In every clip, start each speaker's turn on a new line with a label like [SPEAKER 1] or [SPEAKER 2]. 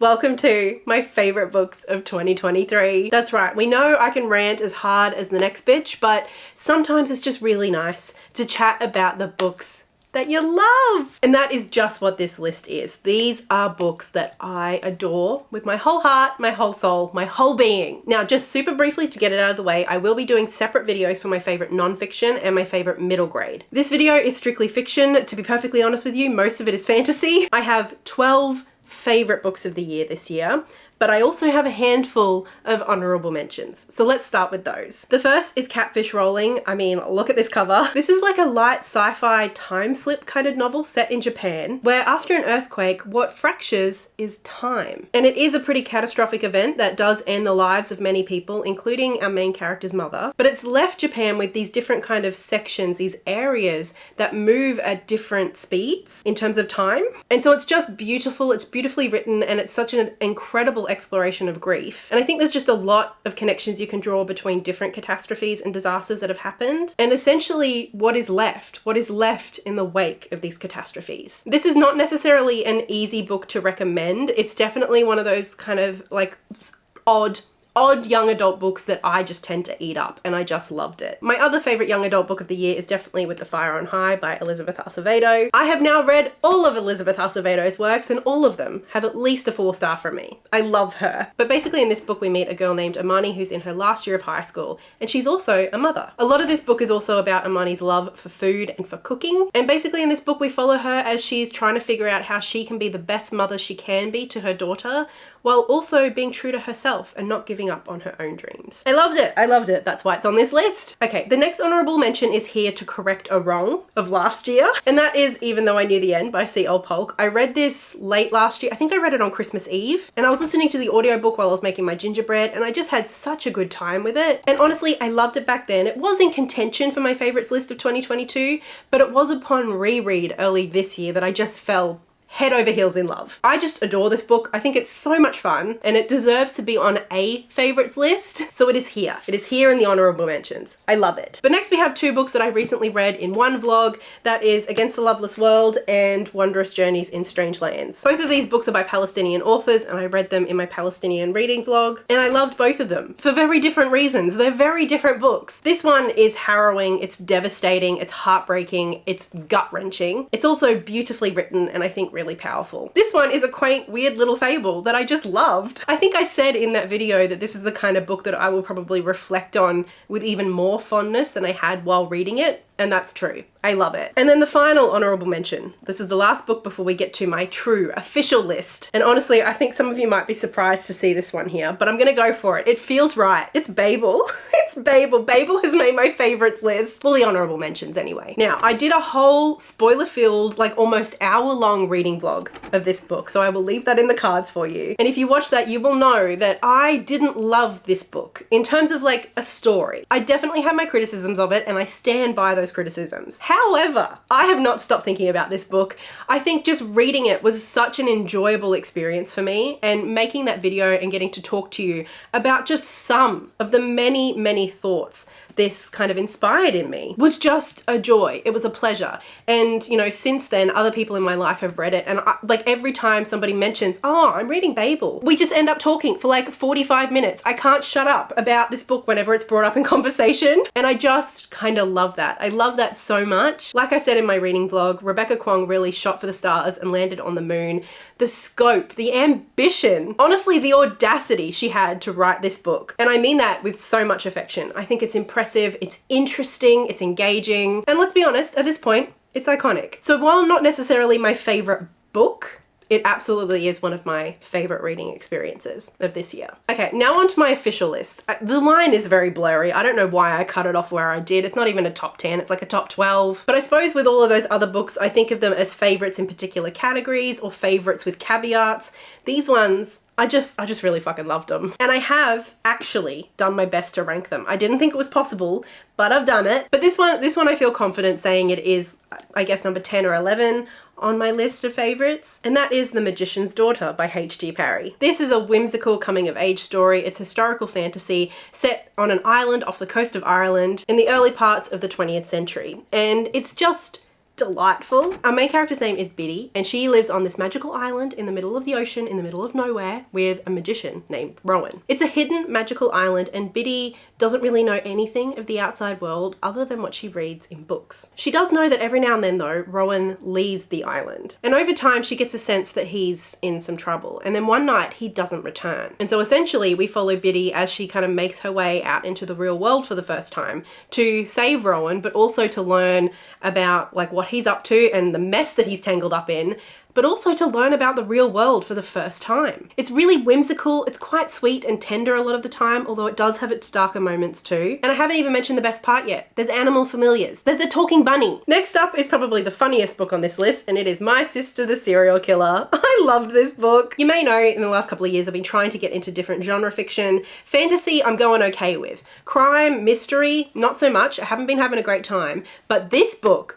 [SPEAKER 1] Welcome to my favorite books of 2023. That's right, we know I can rant as hard as the next bitch, but sometimes it's just really nice to chat about the books that you love. And that is just what this list is. These are books that I adore with my whole heart, my whole soul, my whole being. Now, just super briefly to get it out of the way, I will be doing separate videos for my favorite non-fiction and my favorite middle grade. This video is strictly fiction. To be perfectly honest with you, most of it is fantasy. I have 12 favorite books of the year this year, but I also have a handful of honorable mentions. So let's start with those. The first is Catfish Rolling. I mean, look at this cover. This is like a light sci-fi time slip kind of novel set in Japan, where after an earthquake, what fractures is time. And it is a pretty catastrophic event that does end the lives of many people, including our main character's mother. But it's left Japan with these different kind of sections, these areas that move at different speeds in terms of time. And so it's just beautiful, it's beautifully written, and it's such an incredible exploration of grief. And I think there's just a lot of connections you can draw between different catastrophes and disasters that have happened, and essentially what is left in the wake of these catastrophes. This is not necessarily an easy book to recommend. It's definitely one of those kind of like odd young adult books that I just tend to eat up, and I just loved it. My other favorite young adult book of the year is definitely With the Fire on High by Elizabeth Acevedo. I have now read all of Elizabeth Acevedo's works, and all of them have at least a 4-star from me. I love her. But basically in this book we meet a girl named Amani who's in her last year of high school, and she's also a mother. A lot of this book is also about Amani's love for food and for cooking, and basically in this book we follow her as she's trying to figure out how she can be the best mother she can be to her daughter, while also being true to herself and not giving up on her own dreams. I loved it. That's why it's on this list. Okay, the next honorable mention is Here to Correct a Wrong of last year. And that is Even Though I Knew the End by C.L. Polk. I read this late last year. I think I read it on Christmas Eve. And I was listening to the audiobook while I was making my gingerbread, and I just had such a good time with it. And honestly, I loved it back then. It was in contention for my favorites list of 2022, but it was upon reread early this year that I just fell head over heels in love. I just adore this book. I think it's so much fun, and it deserves to be on a favorites list. So it is here. It is here in the honorable mentions. I love it. But next we have 2 books that I recently read in one vlog. That is Against the Loveless World and Wondrous Journeys in Strange Lands. Both of these books are by Palestinian authors, and I read them in my Palestinian reading vlog, and I loved both of them for very different reasons. They're very different books. This one is harrowing, it's devastating, it's heartbreaking, it's gut-wrenching. It's also beautifully written, and I think really powerful. This one is a quaint, weird little fable that I just loved. I think I said in that video that this is the kind of book that I will probably reflect on with even more fondness than I had while reading it, and that's true. I love it. And then the final honorable mention. This is the last book before we get to my true official list. And honestly, I think some of you might be surprised to see this one here, but I'm gonna go for it. It feels right. It's Babel. It's Babel. Babel has made my favorites list. Well, the honorable mentions anyway. Now, I did a whole spoiler-filled, like almost hour-long reading vlog of this book, so I will leave that in the cards for you. And if you watch that, you will know that I didn't love this book in terms of like a story. I definitely have my criticisms of it, and I stand by those criticisms. However, I have not stopped thinking about this book. I think just reading it was such an enjoyable experience for me, and making that video and getting to talk to you about just some of the many thoughts this kind of inspired in me was just a joy. It was a pleasure. And you know, since then other people in my life have read it, and like every time somebody mentions, oh, I'm reading Babel, we just end up talking for like 45 minutes. I can't shut up about this book whenever it's brought up in conversation, and I just kind of love that. I love that so much. Like I said in my reading vlog, Rebecca Kwong really shot for the stars and landed on the moon. The scope, the ambition, honestly the audacity she had to write this book, and I mean that with so much affection. I think it's impressive, it's interesting, it's engaging, and let's be honest, at this point, it's iconic. So while not necessarily my favorite book, it absolutely is one of my favorite reading experiences of this year. Okay, now onto my official list. The line is very blurry. I don't know why I cut it off where I did. It's not even a top 10, it's like a top 12. But I suppose with all of those other books, I think of them as favorites in particular categories or favorites with caveats. These ones, I just really fucking loved them. And I have actually done my best to rank them. I didn't think it was possible, but I've done it. But this one I feel confident saying it is, I guess, number 10 or 11 on my list of favorites, and that is The Magician's Daughter by H.G. Parry. This is a whimsical coming-of-age story. It's historical fantasy set on an island off the coast of Ireland in the early parts of the 20th century, and it's just delightful. Our main character's name is Biddy, and she lives on this magical island in the middle of the ocean, in the middle of nowhere, with a magician named Rowan. It's a hidden magical island, and Biddy doesn't really know anything of the outside world other than what she reads in books. She does know that every now and then, though, Rowan leaves the island. And over time, she gets a sense that he's in some trouble. And then one night, he doesn't return. And so essentially, we follow Biddy as she kind of makes her way out into the real world for the first time to save Rowan, but also to learn about like what he's up to and the mess that he's tangled up in, but also to learn about the real world for the first time. It's really whimsical, it's quite sweet and tender a lot of the time, although it does have its darker moments too. And I haven't even mentioned the best part yet. There's animal familiars. There's a talking bunny. Next up is probably the funniest book on this list, and it is My Sister the Serial Killer. I loved this book. You may know in the last couple of years I've been trying to get into different genre fiction. Fantasy, I'm going okay with. Crime, mystery, not so much. I haven't been having a great time. But this book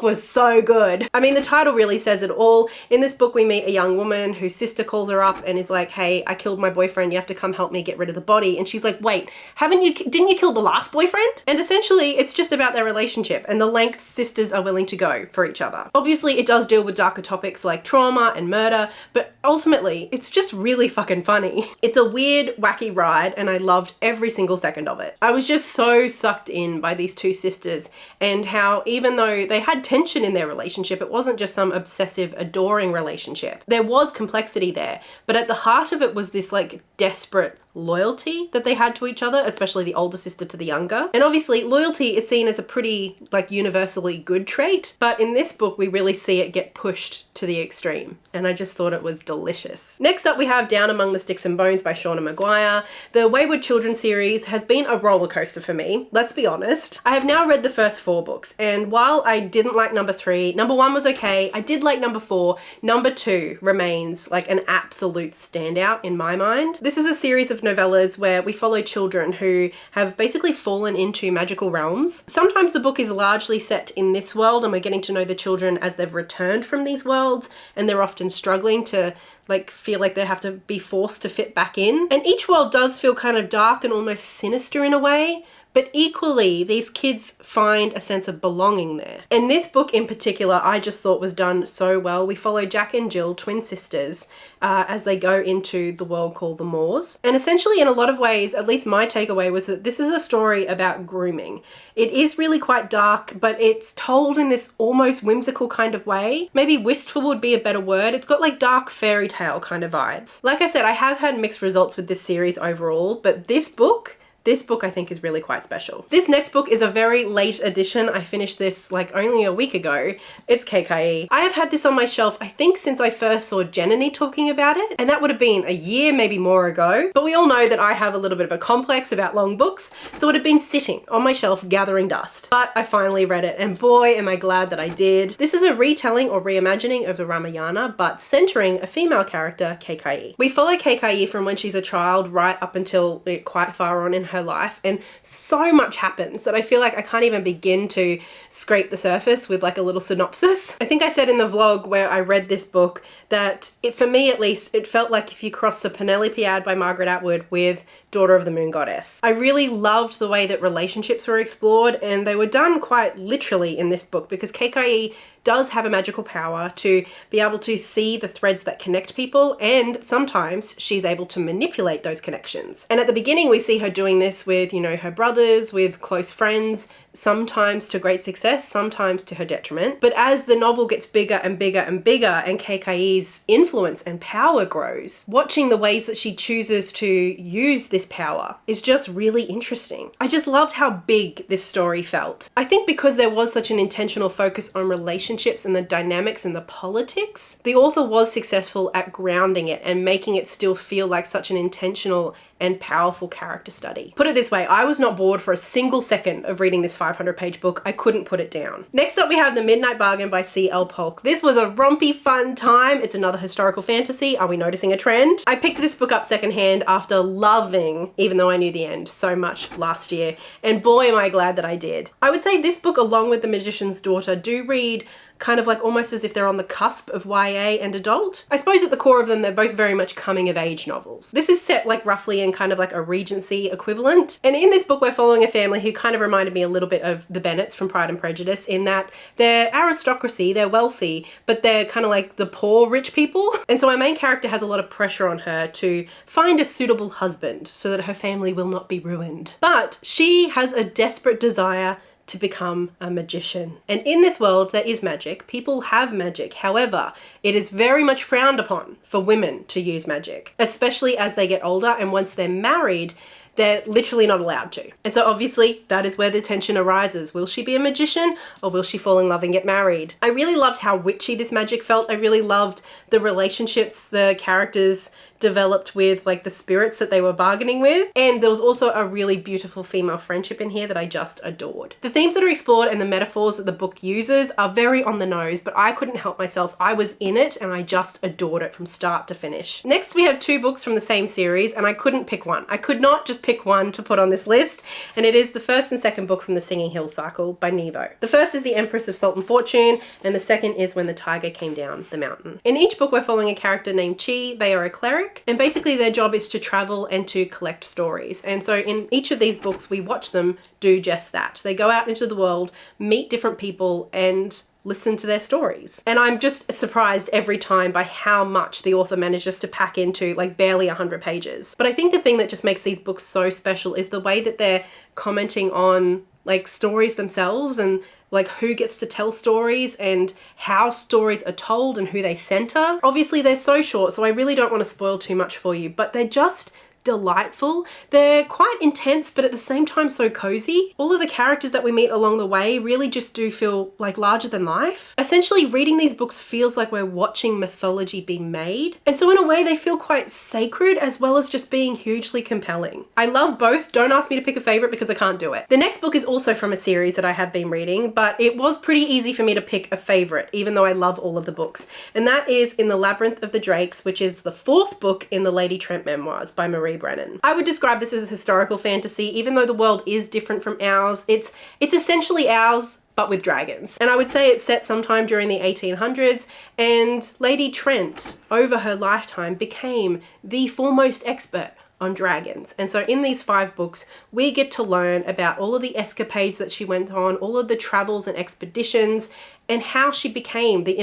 [SPEAKER 1] was so good. I mean, the title really says it all. In this book, we meet a young woman whose sister calls her up and is like, hey, I killed my boyfriend. You have to come help me get rid of the body. And she's like, wait, didn't you kill the last boyfriend? And essentially, it's just about their relationship and the lengths sisters are willing to go for each other. Obviously, it does deal with darker topics like trauma and murder, but ultimately, it's just really fucking funny. It's a weird, wacky ride, and I loved every single second of it. I was just so sucked in by these two sisters and how even though they had tension in their relationship, it wasn't just some obsessive, adoring relationship. There was complexity there, but at the heart of it was this like desperate loyalty that they had to each other, especially the older sister to the younger. And obviously loyalty is seen as a pretty like universally good trait, but in this book we really see it get pushed to the extreme, and I just thought it was delicious. Next up we have Down Among the Sticks and Bones by Shauna Maguire. The Wayward Children series has been a roller coaster for me, let's be honest. I have now read the first 4 books, and while I didn't like number 3, number 1 was okay, I did like number 4, number 2 remains like an absolute standout in my mind. This is a series of novellas where we follow children who have basically fallen into magical realms. Sometimes the book is largely set in this world and we're getting to know the children as they've returned from these worlds, and they're often struggling to like feel like they have to be forced to fit back in. And each world does feel kind of dark and almost sinister in a way, but equally, these kids find a sense of belonging there. And this book in particular, I just thought was done so well. We follow Jack and Jill, twin sisters, as they go into the world called the Moors. And essentially, in a lot of ways, at least my takeaway was that this is a story about grooming. It is really quite dark, but it's told in this almost whimsical kind of way. Maybe wistful would be a better word. It's got like dark fairy tale kind of vibes. Like I said, I have had mixed results with this series overall, but this book I think is really quite special. This next book is a very late edition. I finished this like only a week ago. It's KKE. I have had this on my shelf, I think since I first saw Jenny talking about it, and that would have been a year, maybe more ago. But we all know that I have a little bit of a complex about long books, so it had been sitting on my shelf gathering dust. But I finally read it, and boy, am I glad that I did. This is a retelling or reimagining of the Ramayana, but centering a female character, KKE. We follow KKE from when she's a child right up until quite far on in her life, and so much happens that I feel like I can't even begin to scrape the surface with like a little synopsis. I think I said in the vlog where I read this book that for me at least, it felt like if you cross the Penelope ad by Margaret Atwood with Daughter of the Moon Goddess. I really loved the way that relationships were explored, and they were done quite literally in this book because KKE does have a magical power to be able to see the threads that connect people, and sometimes she's able to manipulate those connections. And at the beginning we see her doing this with, you know, her brothers, with close friends, sometimes to great success, sometimes to her detriment. But as the novel gets bigger and bigger and bigger and KKE's influence and power grows, watching the ways that she chooses to use this power is just really interesting. I just loved how big this story felt. I think because there was such an intentional focus on relationships and the dynamics and the politics, the author was successful at grounding it and making it still feel like such an intentional and powerful character study. Put it this way, I was not bored for a single second of reading this 500-page book. I couldn't put it down. Next up we have The Midnight Bargain by C.L. Polk. This was a rompy fun time. It's another historical fantasy. Are we noticing a trend? I picked this book up secondhand after loving, even though I knew the end, so much last year, and boy am I glad that I did. I would say this book along with The Magician's Daughter do read kind of like almost as if they're on the cusp of YA and adult. I suppose at the core of them, they're both very much coming of age novels. This is set like roughly in kind of like a Regency equivalent. And in this book, we're following a family who kind of reminded me a little bit of the Bennets from Pride and Prejudice, in that they're aristocracy, they're wealthy, but they're kind of like the poor rich people. And so our main character has a lot of pressure on her to find a suitable husband so that her family will not be ruined. But she has a desperate desire to become a magician. And in this world, there is magic. People have magic. However, it is very much frowned upon for women to use magic, especially as they get older, and once they're married, they're literally not allowed to. And so obviously that is where the tension arises. Will she be a magician, or will she fall in love and get married? I really loved how witchy this magic felt. I really loved the relationships the characters developed with like the spirits that they were bargaining with. And there was also a really beautiful female friendship in here that I just adored. The themes that are explored and the metaphors that the book uses are very on the nose, but I couldn't help myself. I was in it and I just adored it from start to finish. Next, we have 2 books from the same series, and I couldn't pick one. I could not just pick one to put on this list, and it is the first and second book from the Singing Hill cycle by Nevo. The first is The Empress of Salt and Fortune, and the second is When the Tiger Came Down the Mountain. In each book, we're following a character named Chi. They are a cleric, and basically their job is to travel and to collect stories. And so in each of these books, we watch them do just that. They go out into the world, meet different people, and listen to their stories. And I'm just surprised every time by how much the author manages to pack into like barely 100 pages. But I think the thing that just makes these books so special is the way that they're commenting on like stories themselves, and like who gets to tell stories and how stories are told and who they center. Obviously they're so short, so I really don't want to spoil too much for you, but they're just delightful. They're quite intense, but at the same time so cozy. All of the characters that we meet along the way really just do feel like larger than life. Essentially, reading these books feels like we're watching mythology being made. And so in a way, they feel quite sacred as well as just being hugely compelling. I love both. Don't ask me to pick a favorite because I can't do it. The next book is also from a series that I have been reading, but it was pretty easy for me to pick a favorite, even though I love all of the books. And that is In the Labyrinth of the Drakes, which is the 4th book in the Lady Trent memoirs by Marie Brennan. I would describe this as a historical fantasy. Even though the world is different from ours, it's essentially ours, but with dragons. And I would say it's set sometime during the 1800s, and Lady Trent, over her lifetime, became the foremost expert on dragons. And so in these 5 books, we get to learn about all of the escapades that she went on, all of the travels and expeditions, and how she became the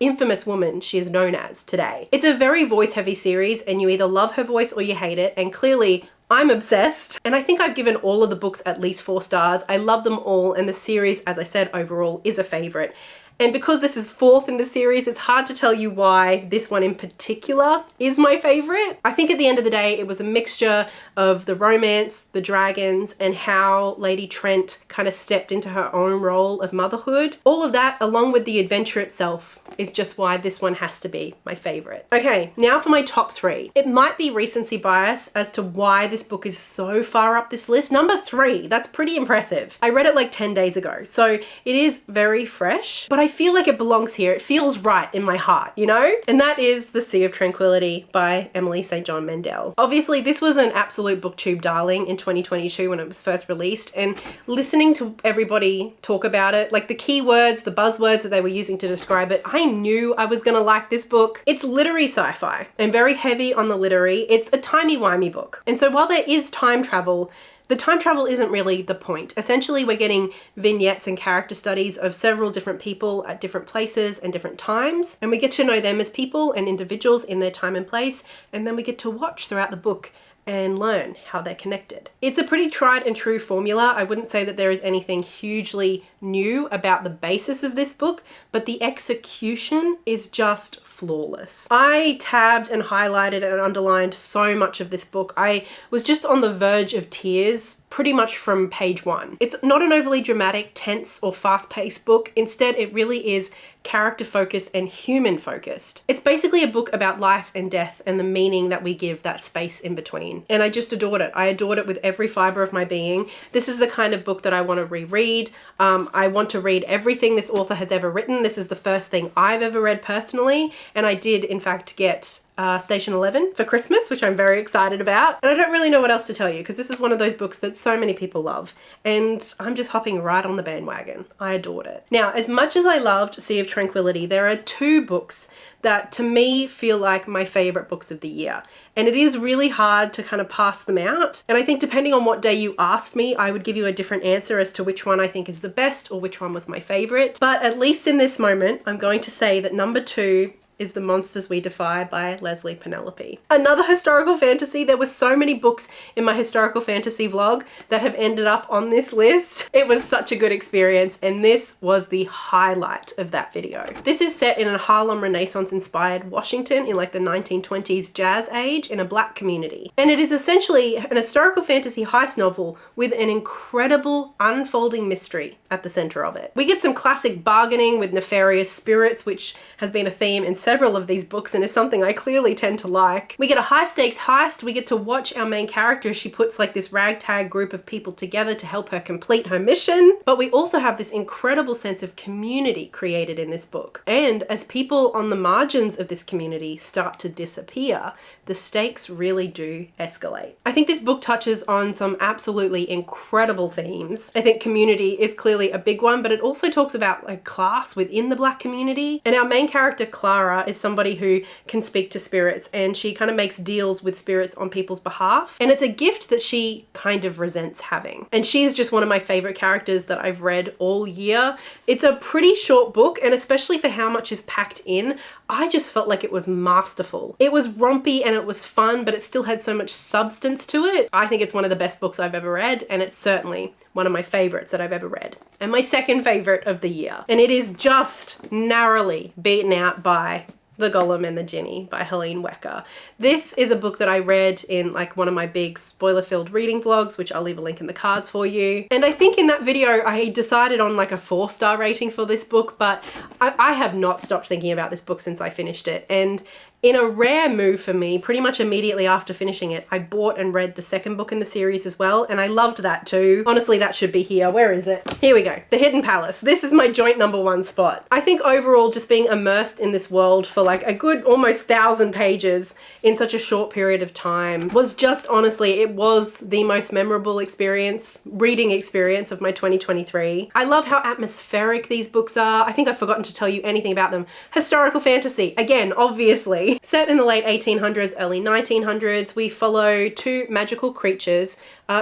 [SPEAKER 1] infamous woman she is known as today. It's a very voice-heavy series, and you either love her voice or you hate it, and clearly I'm obsessed. And I think I've given all of the books at least 4 stars. I love them all, and the series, as I said, overall is a favorite. And because this is 4th in the series, it's hard to tell you why this one in particular is my favorite. I think at the end of the day, it was a mixture of the romance, the dragons, and how Lady Trent kind of stepped into her own role of motherhood. All of that, along with the adventure itself, is just why this one has to be my favorite. Okay, now for my top 3. It might be recency bias as to why this book is so far up this list. Number 3, that's pretty impressive. I read it like 10 days ago, so it is very fresh, but I feel like it belongs here. It feels right in my heart, you know? And that is The Sea of Tranquility by Emily St. John Mandel. Obviously, this was an absolute booktube darling in 2022 when it was first released, and listening to everybody talk about it, like the keywords, the buzzwords that they were using to describe it, I knew I was gonna like this book. It's literary sci-fi and very heavy on the literary. It's a timey-wimey book. And so while there is time travel, the time travel isn't really the point. Essentially, we're getting vignettes and character studies of several different people at different places and different times, and we get to know them as people and individuals in their time and place, and then we get to watch throughout the book and learn how they're connected. It's a pretty tried and true formula. I wouldn't say that there is anything hugely new about the basis of this book, but the execution is just flawless. I tabbed and highlighted and underlined so much of this book. I was just on the verge of tears pretty much from page 1. It's not an overly dramatic, tense, or fast-paced book. Instead, it really is character-focused and human-focused. It's basically a book about life and death and the meaning that we give that space in between. And I just adored it. I adored it with every fiber of my being. This is the kind of book that I want to reread. I want to read everything this author has ever written. This is the first thing I've ever read personally, and I did in fact get Station 11 for Christmas, which I'm very excited about. And I don't really know what else to tell you because this is one of those books that so many people love and I'm just hopping right on the bandwagon. I adored it. Now, as much as I loved Sea of Tranquility, there are two books that to me feel like my favorite books of the year. And it is really hard to kind of pass them out. And I think depending on what day you asked me, I would give you a different answer as to which one I think is the best or which one was my favorite. But at least in this moment, I'm going to say that number 2 is The Monsters We Defy by Leslie Penelope. Another historical fantasy. There were so many books in my historical fantasy vlog that have ended up on this list. It was such a good experience and this was the highlight of that video. This is set in a Harlem Renaissance inspired Washington in like the 1920s jazz age in a black community. And it is essentially an historical fantasy heist novel with an incredible unfolding mystery at the center of it. We get some classic bargaining with nefarious spirits, which has been a theme in several of these books and is something I clearly tend to like. We get a high stakes heist. We get to watch our main character as she puts like this ragtag group of people together to help her complete her mission. But we also have this incredible sense of community created in this book. And as people on the margins of this community start to disappear, the stakes really do escalate. I think this book touches on some absolutely incredible themes. I think community is clearly a big one, but it also talks about like class within the black community. And our main character, Clara, is somebody who can speak to spirits and she kind of makes deals with spirits on people's behalf. And it's a gift that she kind of resents having. And she is just one of my favorite characters that I've read all year. It's a pretty short book, and especially for how much is packed in, I just felt like it was masterful. It was rompy and it was fun, but it still had so much substance to it. I think it's one of the best books I've ever read, and it's certainly one of my favorites that I've ever read. And my second favorite of the year. And it is just narrowly beaten out by The Golem and the Jinni by Helene Wecker. This is a book that I read in like one of my big spoiler-filled reading vlogs, which I'll leave a link in the cards for you. And I think in that video, I decided on like a 4-star rating for this book, but I have not stopped thinking about this book since I finished it. And in a rare move for me, pretty much immediately after finishing it, I bought and read the second book in the series as well, and I loved that too. Honestly, that should be here. Where is it? Here we go. The Hidden Palace. This is my joint #1 spot. I think overall, just being immersed in this world for like a good almost 1,000 pages in such a short period of time was just, honestly, it was the most memorable reading experience of my 2023. I love how atmospheric these books are. I think I've forgotten to tell you anything about them. Historical fantasy, again, obviously. Set in the late 1800s, early 1900s, we follow two magical creatures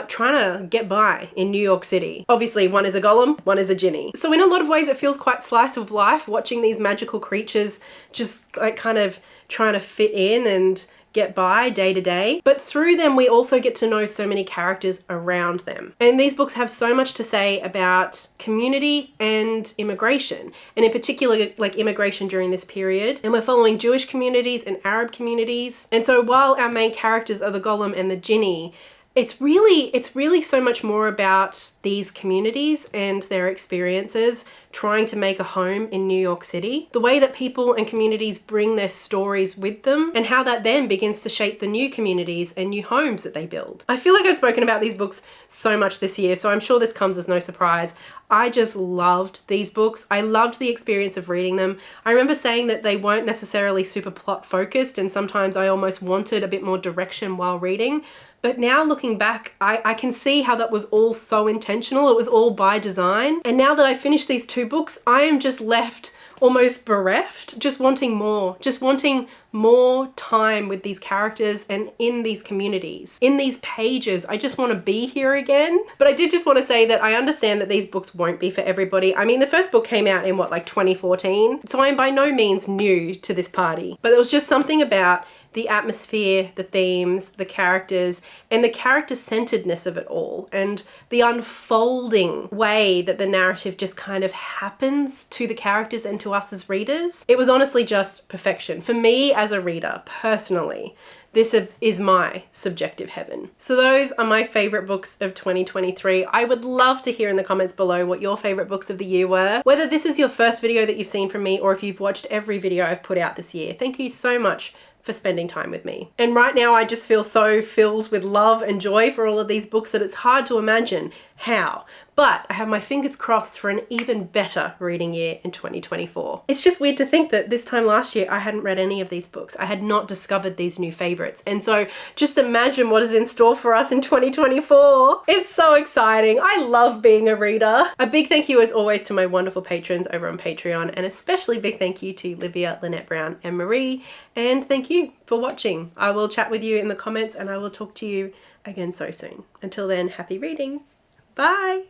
[SPEAKER 1] trying to get by in New York City. Obviously, one is a golem, one is a jinni. So in a lot of ways, it feels quite slice of life watching these magical creatures just like kind of trying to fit in and get by day to day. But through them, we also get to know so many characters around them. And these books have so much to say about community and immigration, and in particular, like immigration during this period. And we're following Jewish communities and Arab communities. And so while our main characters are the golem and the jinni, it's really so much more about these communities and their experiences trying to make a home in New York City, the way that people and communities bring their stories with them, and how that then begins to shape the new communities and new homes that they build. I feel like I've spoken about these books so much this year, so I'm sure this comes as no surprise. I just loved these books. I loved the experience of reading them. I remember saying that they weren't necessarily super plot focused, and sometimes I almost wanted a bit more direction while reading. But now looking back, I can see how that was all so intentional. It was all by design. And now that I've finished these two books, I am just left almost bereft, just wanting more time with these characters and in these communities. In these pages, I just want to be here again. But I did just want to say that I understand that these books won't be for everybody. I mean, the first book came out in what, like 2014? So I'm by no means new to this party. But there was just something about the atmosphere, the themes, the characters, and the character-centeredness of it all, and the unfolding way that the narrative just kind of happens to the characters and to us as readers. It was honestly just perfection. For me as a reader, personally, this is my subjective heaven. So those are my favorite books of 2023. I would love to hear in the comments below what your favorite books of the year were. Whether this is your first video that you've seen from me or if you've watched every video I've put out this year. Thank you so much for spending time with me. And right now I just feel so filled with love and joy for all of these books that it's hard to imagine how. but I have my fingers crossed for an even better reading year in 2024. It's just weird to think that this time last year I hadn't read any of these books. I had not discovered these new favorites. And so just imagine what is in store for us in 2024. It's so exciting. I love being a reader. A big thank you as always to my wonderful patrons over on Patreon, and especially big thank you to Livia, Lynette Brown, and Marie. And thank you for watching. I will chat with you in the comments and I will talk to you again so soon. Until then, happy reading. Bye.